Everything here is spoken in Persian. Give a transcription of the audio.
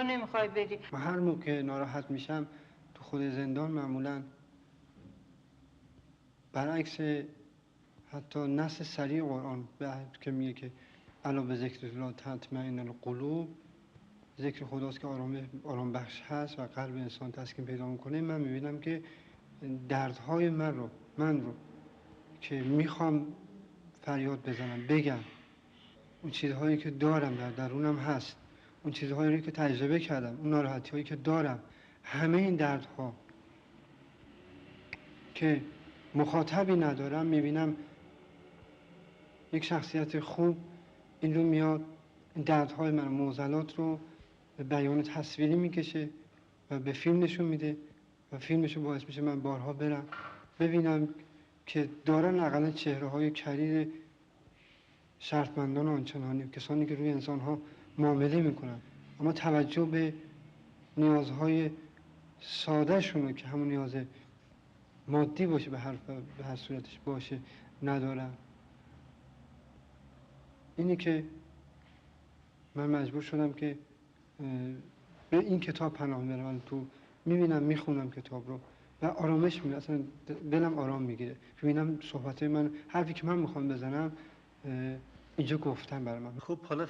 نمیخوای بدی. من هر موقع ناراحت میشم تو خود زندان معمولا برعکس حتی نص سریع قرآن که میگه که الا به ذکر الله تطمئن القلوب، ذکر خداست که آرام بخش هست و قلب انسان تسکین پیدا میکنه. من میبینم که دردهای من رو که میخوام فریاد بزنم بگم، اون چیزهایی که دارم در درونم هست، اون چیزهایی که تجربه کردم، اون ناراحتی هایی که دارم، همه این دردها که مخاطبی ندارم، میبینم یک شخصیت خوب این رو میاد این دردهای من معضلات رو به بیان تصویری میکشه و به فیلم نشون میده و فیلمشو باعث میشه من بارها برم ببینم که دارن اقلا چهره های کریر شرطمندان آنچنانی، کسانی که روی انسان ها معامله میکنن اما توجه به نیازهای ساده شونه که همون نیاز مادی باشه به هر صورتش باشه ندارن. اینی که من مجبور شدم که به این کتاب پناه برم. تو میبینم میخونم کتاب رو و آرامش میگیره، اصلا دلم آرام میگیره. میبینم صحبتای من، حرفی که من میخوام بزنم اینجا گفتم برای من. خب حالا